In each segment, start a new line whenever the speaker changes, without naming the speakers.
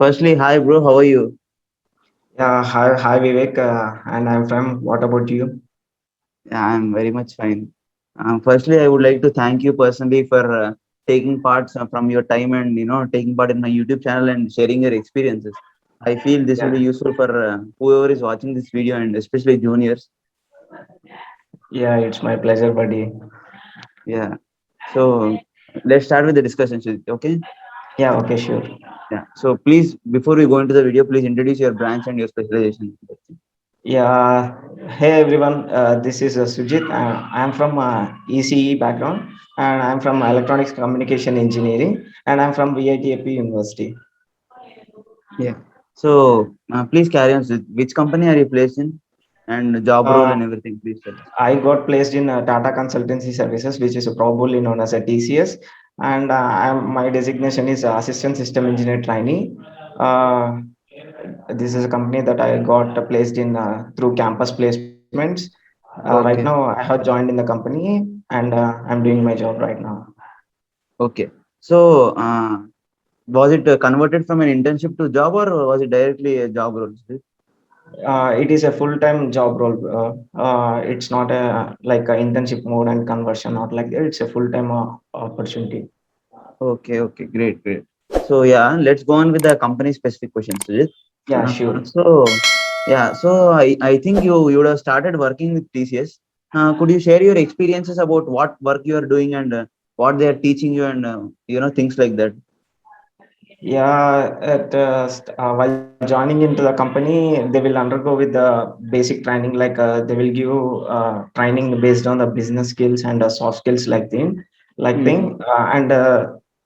Firstly, hi bro, how are you?
Yeah, hi Vivek, and I'm from. What about you?
Yeah, I'm very much fine. Firstly, I would like to thank you personally for taking parts from your time and taking part in my YouTube channel and sharing your experiences. I feel this will
Yeah,
be useful for whoever is watching this video and especially juniors.
yeah, it's my pleasure, buddy.
Yeah. So let's start with the discussion. Okay.
Yeah, okay, sure.
Yeah. So please, before we go into the video, please introduce your branch and your specialization.
Yeah, hey everyone, this is Sujit. I'm from ECE background, and I'm from Electronics Communication Engineering, and I'm from VITAP University.
Yeah. So please carry on. Which company are you placed in, and job role
Uh,
and everything? Please tell us.
I got placed in Tata Consultancy Services, which is probably known as a TCS, and my designation is Assistant System Engineer Trainee. Uh, this is a company that I got placed in through campus placements. Right now,
Okay.
I have joined in the company and I'm doing my job right now.
Okay. So, was it converted from an internship to job, or was it directly a job role?
It is a full-time job role. It's not a like a internship mode and conversion, not like that. It's a full-time opportunity.
Okay. Okay. Great. Great. So, yeah, let's go on with the company specific questions, Sujit.
Yeah, sure.
I think you would have started working with TCS. Could you share your experiences about what work you are doing and what they are teaching you and things like that?
Yeah, while joining into the company, they will undergo with the basic training, like they will give training based on the business skills and soft skills like
Mm-hmm.
thing. And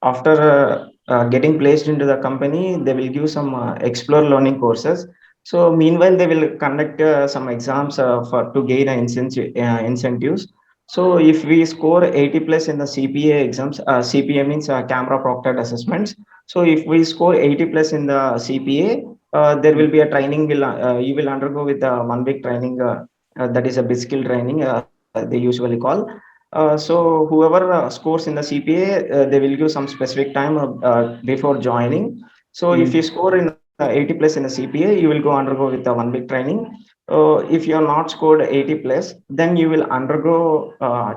after getting placed into the company, they will give some explore learning courses. So meanwhile, they will conduct some exams for to gain incentives. So if we score 80 plus in the CPA exams, CPA means camera proctored assessments. So if we score 80 plus in the CPA, there will be a training. You will undergo with a 1 week training. That is a basic skill training. They usually call. So whoever scores in the CPA, they will give some specific time before joining. So if you
Mm-hmm.
score in 80 plus in the CPA, you will go undergo with a 1 week training. If you are not scored 80 plus, then you will undergo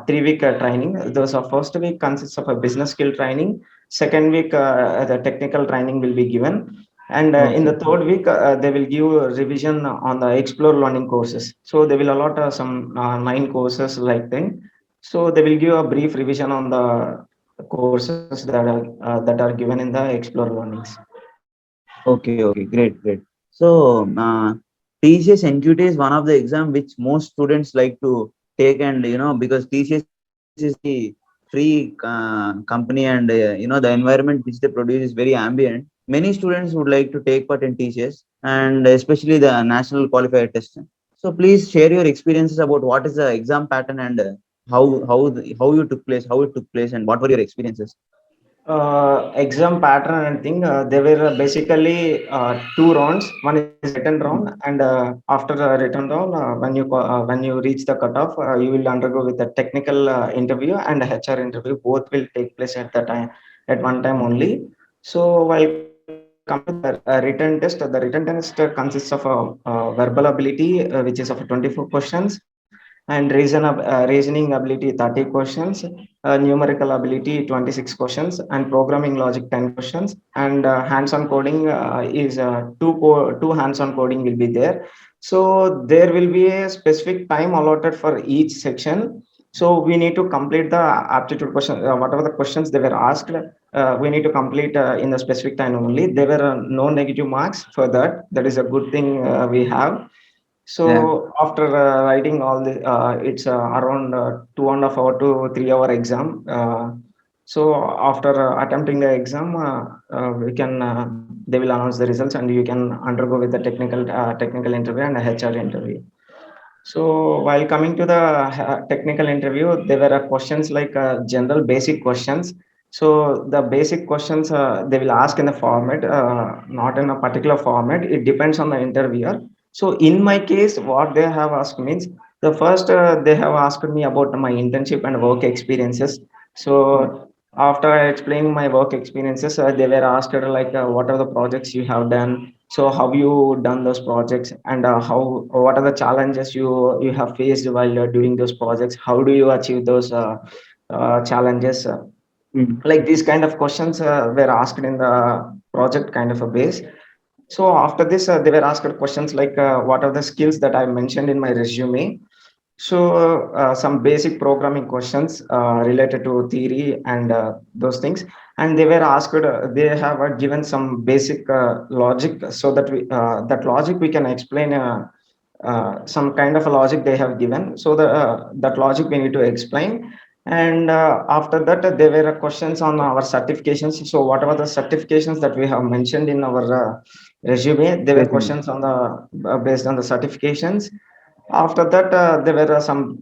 3 week training. Those are first week consists of a business skill training. Second week, the technical training will be given. And in the
Okay.
third week, they will give a revision on the explore learning courses. So they will allot some 9 courses like thing. So they will give a brief revision on the courses that are given in the explore learnings.
Okay, okay, great, great. So, TCS NQT is one of the exam which most students like to take, and because TCS is very free company, and the environment which they produce is very ambient. Many students would like to take part in TCS, and especially the national qualifier test. So, please share your experiences about what is the exam pattern and how you took place, how it took place, and what were your experiences.
Exam pattern and thing, there were basically 2 rounds. One is a written round, and after the written round, when you reach the cutoff, you will undergo with a technical interview and a HR interview. Both will take place at the time at one time only. So while coming to the written test, the written test consists of verbal ability, which is of 24 questions, and reasoning ability 30 questions, numerical ability 26 questions, and programming logic 10 questions, and hands-on coding is two hands-on coding will be there. So there will be a specific time allotted for each section. So we need to complete the aptitude question, whatever the questions they were asked, we need to complete in the specific time only. There were no negative marks for that. That is a good thing we have.
Yeah.
So after writing all the, it's around 2.5 hour to 3 hour exam. So after attempting the exam, we can they will announce the results, and you can undergo with the technical interview and a HR interview. So while coming to the technical interview, there were questions like general basic questions. So the basic questions they will ask in the format, not in a particular format. It depends on the interviewer. So in my case, what they have asked means, the first they have asked me about my internship and work experiences. So After explaining my work experiences, they were asked like, what are the projects you have done? So how you done those projects, and how what are the challenges you have faced while you're doing those projects? How do you achieve those challenges?
Mm.
Like these kind of questions were asked in the project kind of a base. So after this, they were asked questions like, what are the skills that I mentioned in my resume? So some basic programming questions related to theory and those things, and they were asked. They have given some basic logic, so that that logic we can explain. Some kind of a logic they have given, so that logic we need to explain. And after that, there were questions on our certifications. So whatever the certifications that we have mentioned in our resume, there were
Resume.
questions on the based on the certifications. After that, there were some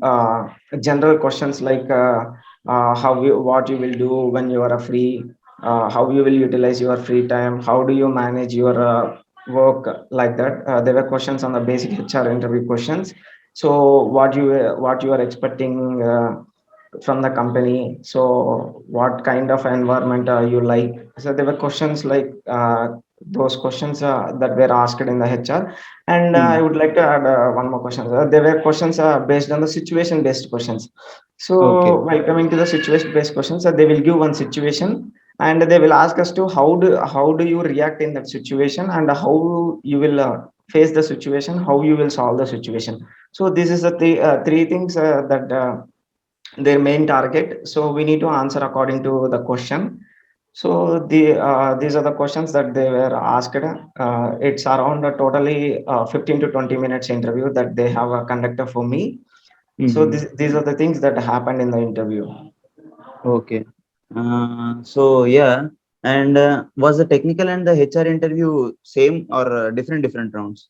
general questions like, what you will do when you are free, how you will utilize your free time, how do you manage your work, like that. There were questions on the basic HR interview questions. So what you are expecting from the company. So what kind of environment you like? So there were questions like those questions that were asked in the HR. And I
Mm.
would like to add one more question. There were questions based on the situation based questions. So
Okay.
while coming to the situation based questions, they will give one situation, and they will ask us to how do you react in that situation, and how you will face the situation, how you will solve the situation. So this is the three things that their main target. So we need to answer according to the question. So these are the questions that they were asked. It's around a totally 15 to 20 minutes interview that they have conducted for me. So
Mm.
these are the things that happened in the interview.
Okay. So yeah, and was the technical and the HR interview same or different rounds?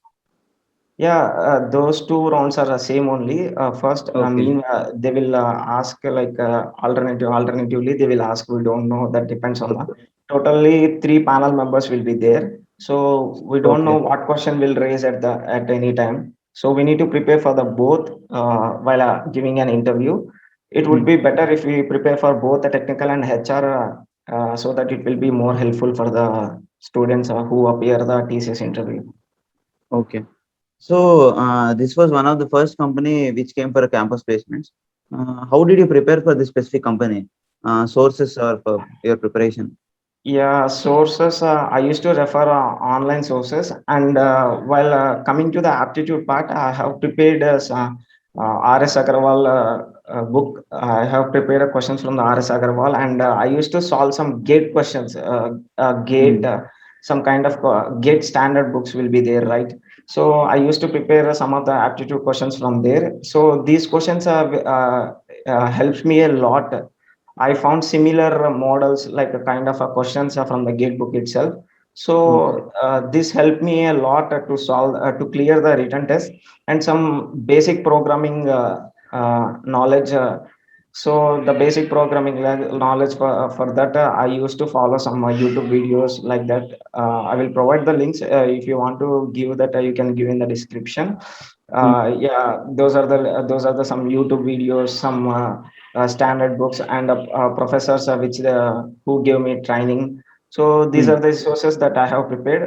Yeah, those two rounds are the same only. First, I
Okay.
mean, they will ask like alternatively, they will ask, we don't know, that depends on the totally three panel members will be there. So we don't know
Okay.
what question will raise at any time. So we need to prepare for the both while giving an interview. It would
Mm.
be better if we prepare for both the technical and HR, so that it will be more helpful for the students who appear the TCS interview.
Okay. So this was one of the first company which came for a campus placements. How did you prepare for this specific company? Sources or for your preparation?
Yeah, sources. I used to refer online sources, and while coming to the aptitude part, I have prepared R.S. Agarwal book. I have prepared questions from the R.S. Agarwal, and I used to solve some gate questions. Gate,
Mm.
some kind of gate standard books will be there, right? So I used to prepare some of the aptitude questions from there. So these questions helps me a lot. I found similar models like a kind of a questions from the gate book itself.
Okay.
So this helped me a lot to solve to clear the written test and some basic programming knowledge. So the basic programming knowledge for that, I used to follow some YouTube videos like that. I will provide the links if you want to give that. You can give in the description.
Mm.
Yeah, those are the some YouTube videos, some standard books, and professors who gave me training. So these
Mm.
are the resources that I have prepared.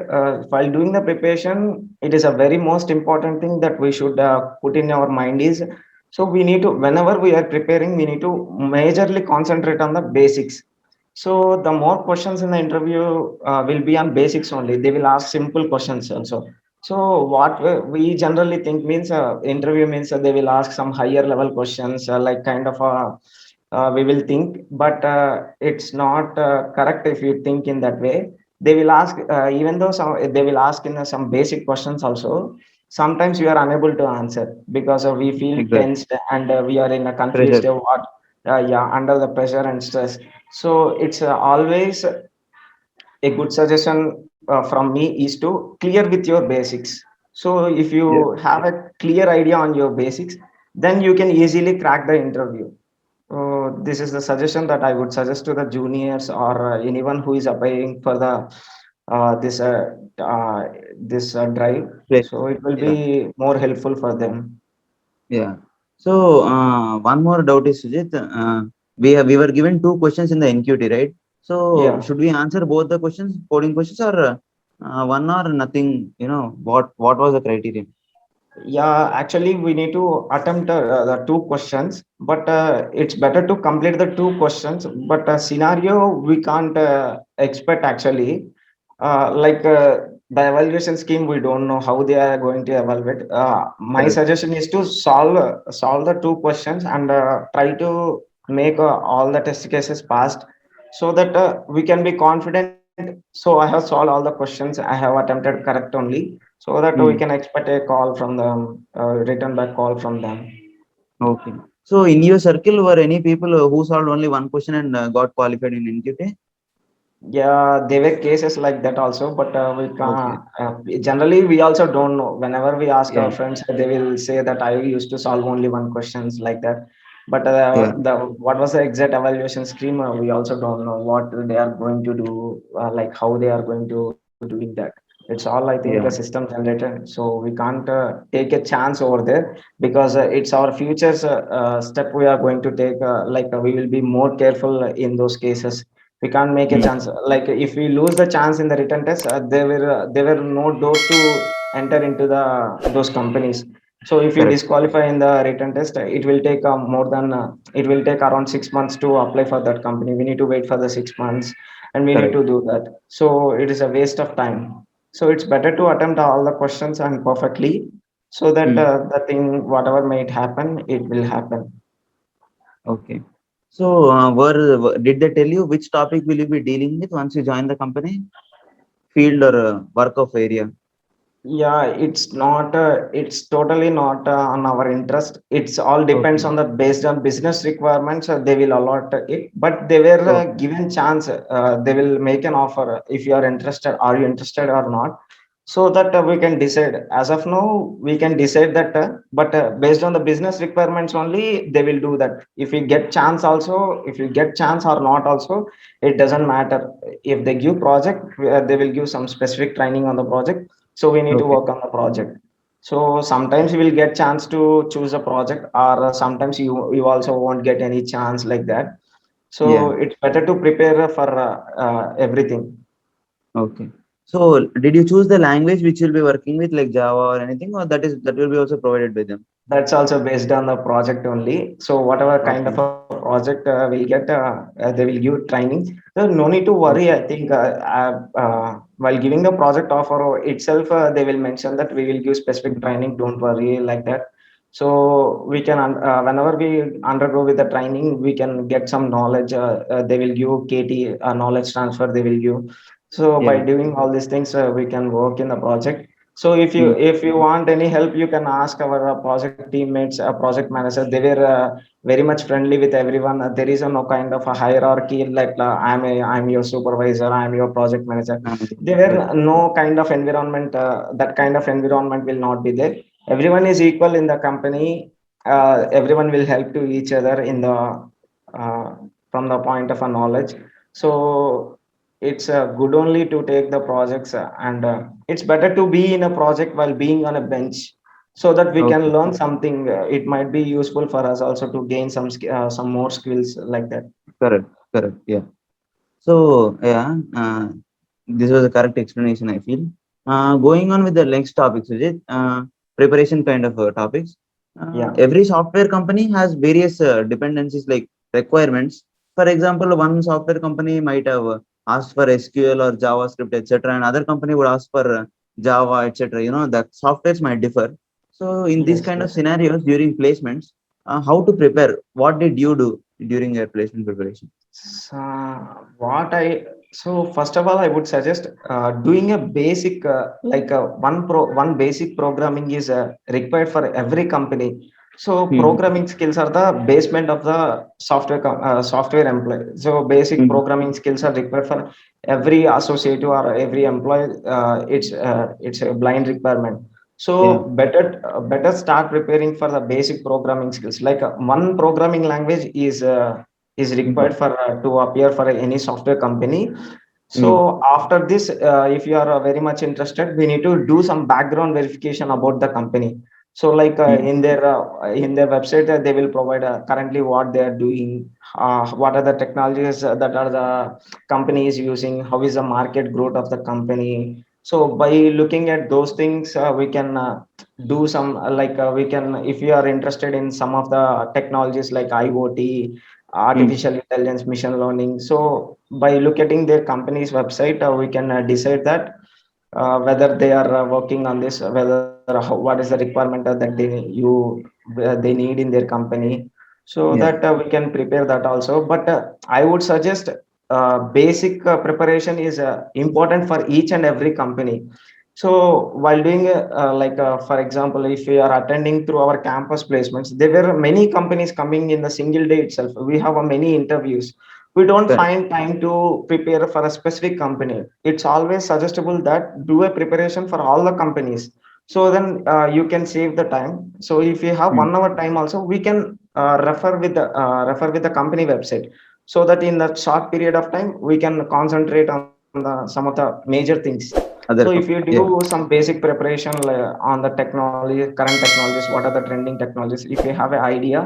While doing the preparation, it is a very most important thing that we should put in our mind is, so we need to, whenever we are preparing, we need to majorly concentrate on the basics. So the more questions in the interview will be on basics only. They will ask simple questions also. So what we generally think means interview means they will ask some higher level questions, like kind of we will think, but it's not correct if you think in that way. They will ask, even though they will ask in some basic questions also. Sometimes we are unable to answer because we feel
Exactly.
tensed, and we are in a confused
Pressure.
what, yeah, under the pressure and stress. So it's always a good suggestion from me is to clear with your basics. So if
Yeah.
you have a clear idea on your basics, then you can easily crack the interview. This is the suggestion that I would suggest to the juniors or anyone who is applying for the this drive. So
Placement.
it will
Yeah.
be more helpful for them.
Yeah. So one more doubt is, Sujit. we were given two questions in the NQT, right? So
Yeah.
should we answer both the questions, coding questions, or one or nothing? What was the criterion?
Yeah, actually, we need to attempt the two questions, but it's better to complete the two questions. But scenario we can't expect actually. The evaluation scheme, we don't know how they are going to evaluate. My
Correct.
suggestion is to solve the two questions and try to make all the test cases passed, so that we can be confident. So I have solved all the questions. I have attempted correct only, so that we can
Hmm.
expect a call from them, return back call from them.
Okay. So in your circle, were any people who solved only one question and got qualified in NQT?
Yeah, there were cases like that also, but we
Okay.
can generally we also don't know. Whenever we ask our
Yeah.
friends, they will say that I used to solve only one questions like that. But
Yeah.
the what was the exact evaluation scheme? We also don't know what they are going to do, like how they are going to doing that. It's all, I think, a
Yeah.
system generated, so we can't take a chance over there, because it's our future's step we are going to take. We will be more careful in those cases. We can't make a
Hmm.
chance. Like if we lose the chance in the written test, there were no door to enter into the those companies. So if we
Correct.
disqualify in the written test, it will take more than it will take around 6 months to apply for that company. We need to wait for the 6 months, and we need
Correct.
to do that. So it is a waste of time. So it's better to attempt all the questions and perfectly, so that
Hmm.
the thing, whatever may it happen, it will happen.
Okay. So did they tell you which topic will you be dealing with once you join the company? Field or work of area?
Yeah, it's totally not on our interest. It's all depends
Okay.
on the based on business requirements. They will allot it, but they were
Okay.
given chance. They will make an offer if you are interested. Are you interested or not? So that we can decide. As of now, we can decide that, but based on the business requirements only, they will do that. If we get chance also, if you get chance or not also, it doesn't matter. If they give project, they will give some specific training on the project, so we need to
Okay.
work on the project. So sometimes you will get chance to choose a project, or sometimes you also won't get any chance like that. So
Yeah.
it's better to prepare for everything.
Okay. So did you choose the language which you'll be working with, like Java or anything, or that will be also provided by them?
That's also based on the project only. So whatever kind of
Okay.
a project we'll get, they will give training. So no need to worry. I
Okay.
think while giving the project offer itself, they will mention that we will give specific training. Don't worry like that. So we can, whenever we undergo with the training, we can get some knowledge. They will give KT knowledge transfer. They will give. So by
Yeah.
doing all these things, we can work in the project. So
Hmm.
if you want any help, you can ask our project teammates, project managers. They were very much friendly with everyone. There is no kind of a hierarchy like I'm your supervisor, I'm your project manager.
Manager.
There
Correct.
were no kind of environment. That kind of environment will not be there. Everyone is equal in the company. Everyone will help to each other in the uh, from the point of a knowledge. So it's good only to take the projects, and it's better to be in a project while being on a bench, so that we can
Okay.
learn something. It might be useful for us also to gain some more skills like that.
Correct. Correct. Yeah. So yeah, this was a correct explanation, I feel. Going on with the next topic, Sujit, preparation kind of topics.
Yeah.
Every software company has various dependencies like requirements. For example, one software company might have asked for SQL or JavaScript, etc., and other company would ask for Java, etc. That softwares might differ. So in these
Yes,
kind of
yes.
scenarios during placements, how to prepare? What did you do during your placement preparation?
So, what I so first of all, I would suggest doing a basic one basic programming is required for every company. So
Hmm.
programming skills are the basement of the software employee. So basic
Hmm.
programming skills are required for every associate or every employee. It's a blind requirement.
Yeah.
So better start preparing for the basic programming skills. Like one programming language is
Hmm.
required for to appear for any software company. So
Hmm.
after this, if you are very much interested, we need to do some background verification about the company. So like
Mm.
in their website, they will provide currently what they are doing, what are the technologies that are the company is using, how is the market growth of the company. So by looking at those things, we can do some we can, if you are interested in some of the technologies like IoT,
Mm.
artificial intelligence, machine learning. So by looking their company's website, we can decide that whether they are working on this, what is the requirement that they need in their company, so
Yeah.
that we can prepare that also. But I would suggest basic preparation is important for each and every company. So while doing for example, if we are attending through our campus placements, there were many companies coming in the single day itself. We have many interviews. We don't
Correct.
find time to prepare for a specific company. It's always suggestible that do a preparation for all the companies, so then you can save the time. So if you have
Mm.
1 hour time also, we can refer with the company website, so that in that short period of time we can concentrate on some of the major things. So
Other
if you
company. Yeah.
do some basic preparation on the technology, current technologies, what are the trending technologies, if you have an idea,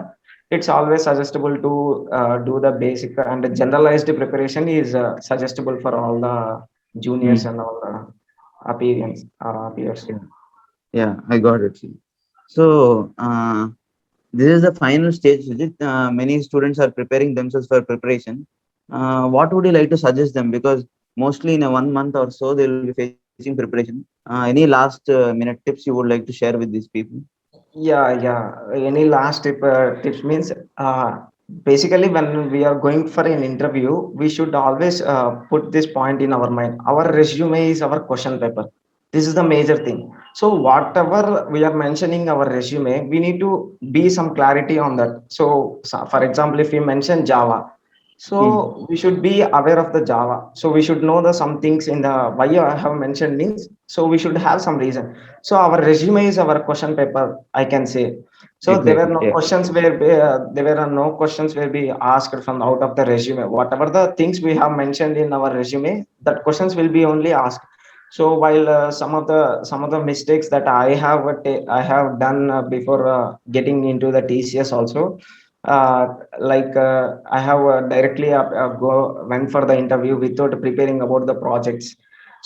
it's always suggestible to do the basic and the generalized preparation is suggestible for all the juniors
Mm.
and all the appearance peers.
Yeah. Yeah. I got it. So, this is the final stage, Sujit. Many students are preparing themselves for preparation. What would you like to suggest them? Because mostly in a 1 month or so, they will be facing preparation. Any last minute tips you would like to share with these people?
Yeah. Any last tips means basically when we are going for an interview, we should always put this point in our mind. Our resume is our question paper. This is the major thing. So whatever we are mentioning our resume, we need to be some clarity on that. So for example, if we mention Java,
Mm.
so we should be aware of the Java. So we should know the some things in the why I have mentioned means. So we should have some reason. So our resume is our question paper, I can say. So
Exactly. Yeah.
there were no questions where we asked from out of the resume. Whatever the things we have mentioned in our resume, that questions will be only asked. So while some of the mistakes that I have done before getting into the TCS also, uh, I have directly went for the interview without preparing about the projects.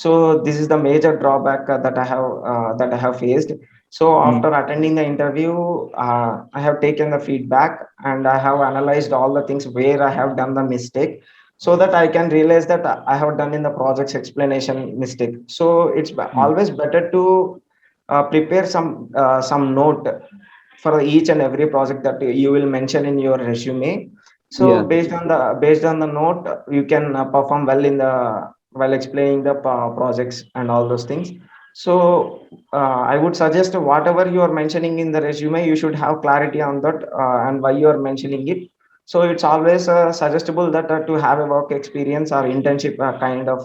So this is the major drawback that I have faced. So
Mm.
after attending the interview, I have taken the feedback and I have analyzed all the things where I have done the mistake, so that I can realize that I have done in the project's explanation mistake. So it's
Mm.
always better to prepare some note for each and every project that you will mention in your resume. So
Yeah.
based on the note, you can perform well in the while explaining the projects and all those things. So I would suggest whatever you are mentioning in the resume, you should have clarity on that and why you are mentioning it. So it's always suggestible that to have a work experience or internship kind of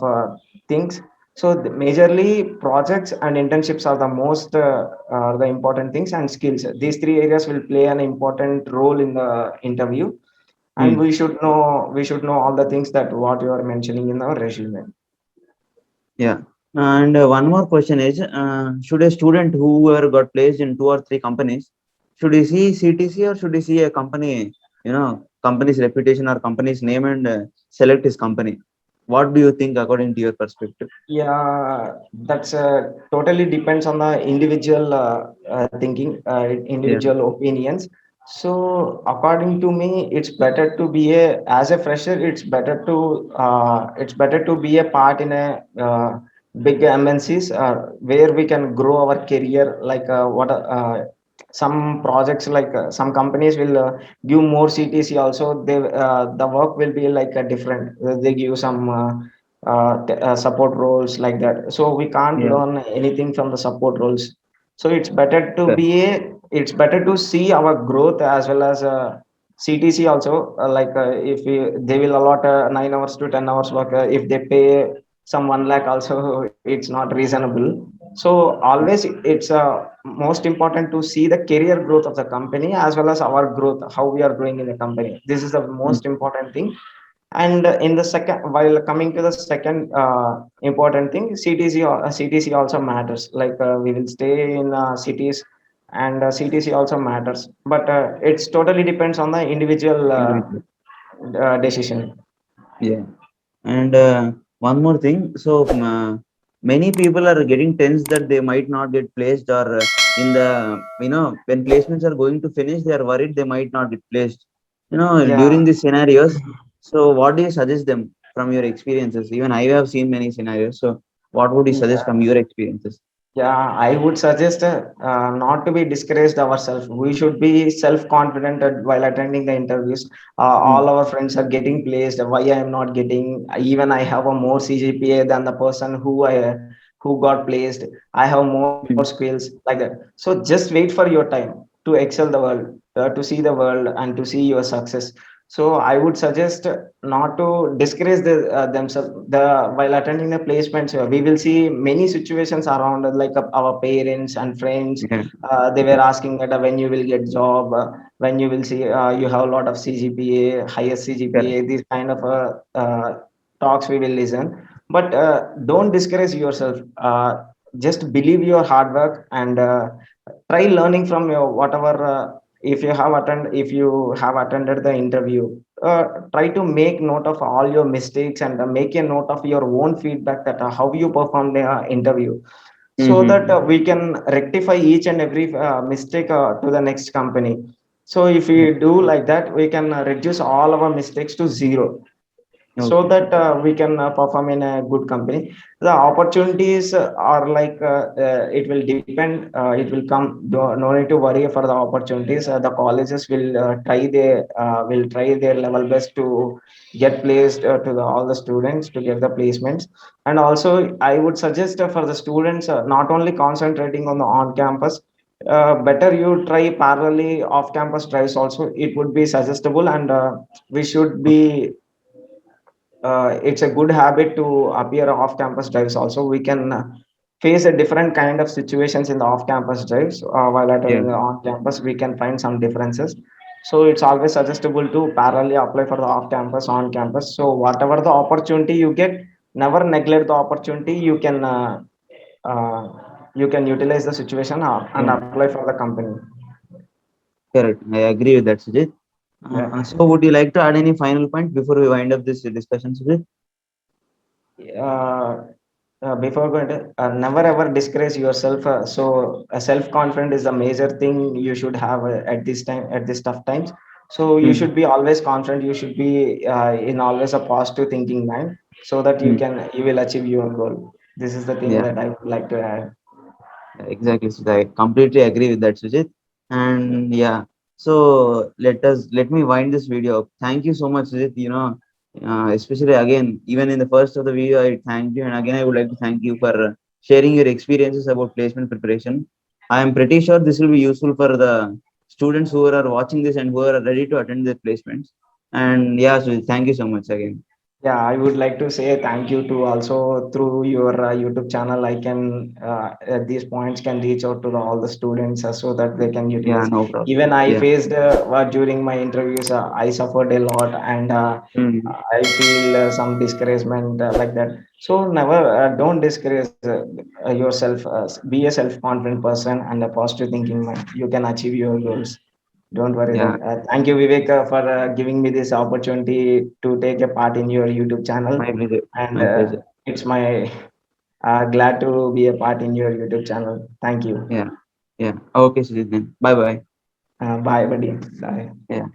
things. So majorly projects and internships are the most are the important things, and skills. These three areas will play an important role in the interview, and
Mm.
we should know all the things that what you are mentioning in our resume.
Yeah. And one more question is, should a student who ever got placed in two or three companies, should he see CTC or should he see a company, company's reputation or company's name and select his company? What do you think according to your perspective?
Yeah, that's totally depends on the individual thinking,
Yeah.
individual opinions. So according to me, it's better to be a as a fresher. It's better to be a part in a big MNCs where we can grow our career. Some projects some companies will give more CTC also. The work will be different. They give some. Support roles like that, so we can't
Yeah.
learn anything from the support roles. So
Correct.
it's better to see our growth as well as CTC also. If they will allot 9 hours to 10 hours work, if they pay some 1 lakh also, it's not reasonable. So always it's most important to see the career growth of the company as well as our growth, how we are growing in the company. This is the
Mm.
most important thing. And in the second, while coming to the second important thing, CTC also matters. We will stay in cities and CTC also matters, but it's totally depends on the individual
individual.
decision.
Yeah. And one more thing. So many people are getting tense that they might not get placed, or in the, when placements are going to finish, they are worried they might not get placed.
Yeah.
During these scenarios. So what do you suggest them from your experiences? Even I have seen many scenarios. So what would you suggest
Yeah.
from your experiences?
Yeah, I would suggest not to be discouraged ourselves. We should be self-confident while attending the interviews. All
Mm.
our friends are getting placed. Why I am not getting? Even I have a more CGPA than the person who got placed. I have more
Mm.
skills like that. So just wait for your time to excel the world, to see the world, and to see your success. So I would suggest not to discourage themselves. While attending the placements, we will see many situations around like our parents and friends.
Yeah.
They
Yeah.
were asking that when you will get job, when you will see you have a lot of CGPA, highest
Correct.
CGPA. These kind of talks we will listen, but don't discourage yourself. Just believe your hard work and try learning from your whatever. If you have attended the interview, try to make note of all your mistakes and make a note of your own feedback that how you perform the interview, so that
Mm-hmm.
we can rectify each and every mistake to the next company. So if we
Yeah.
do like that, we can reduce all our mistakes to zero, so
Okay.
that we can perform in a good company. The opportunities are like it will depend, it will come. No need to worry for the opportunities. The colleges will try their level best to get placed to all the students to get the placements. And also I would suggest for the students, not only concentrating on the on campus, better you try parallelly off campus drives also. It would be suggestible, and we should be it's a good habit to appear off campus drives also. We can face a different kind of situations in the off campus drives. While
Yeah.
attending the on campus, we can find some differences. So it's always suggestible to parallelly apply for the off campus, on campus. So whatever the opportunity you get, never neglect the opportunity. Uh, you can utilize the situation and
Yeah.
apply for the company.
Correct. I agree with that, Sujit.
Yeah.
So would you like to add any final point before we wind up this discussion, Sujit?
uh, Before going to never ever discourage yourself. So self confidence is a major thing you should have at this time, at this tough times. So you
Mm.
should be always confident. You should be in always a positive thinking mind, so that
Mm.
you will achieve your goal. This is the thing
Yeah.
that I would like to add.
Exactly, Sujit. I completely agree with that, Sujit. And yeah, so let me wind this video up. Thank you so much, Sujit. Especially again, even in the first of the video, I thank you, and again, I would like to thank you for sharing your experiences about placement preparation. I am pretty sure this will be useful for the students who are watching this and who are ready to attend their placements. And yeah, Sujit, thank you so much again.
Yeah, I would like to say thank you to also through your YouTube channel. I can these points can reach out to all the students so that they can
Yeah,
utilize.
no problem.
Even I
Yeah.
faced during my interviews, I suffered a lot, and
Mm.
I feel some discouragement like that. So never don't discourage yourself. Be a self-confident person and a positive thinking mind. You can achieve your goals. Don't worry
Yeah,
that. Thank you, Vivek, for giving me this opportunity to take a part in your YouTube channel.
my pleasure.
And
My pleasure.
it's my glad to be a part in your YouTube channel. Thank you.
Yeah. Yeah. Okay, Sujit then. Bye bye.
Bye, buddy. Bye.
Yeah.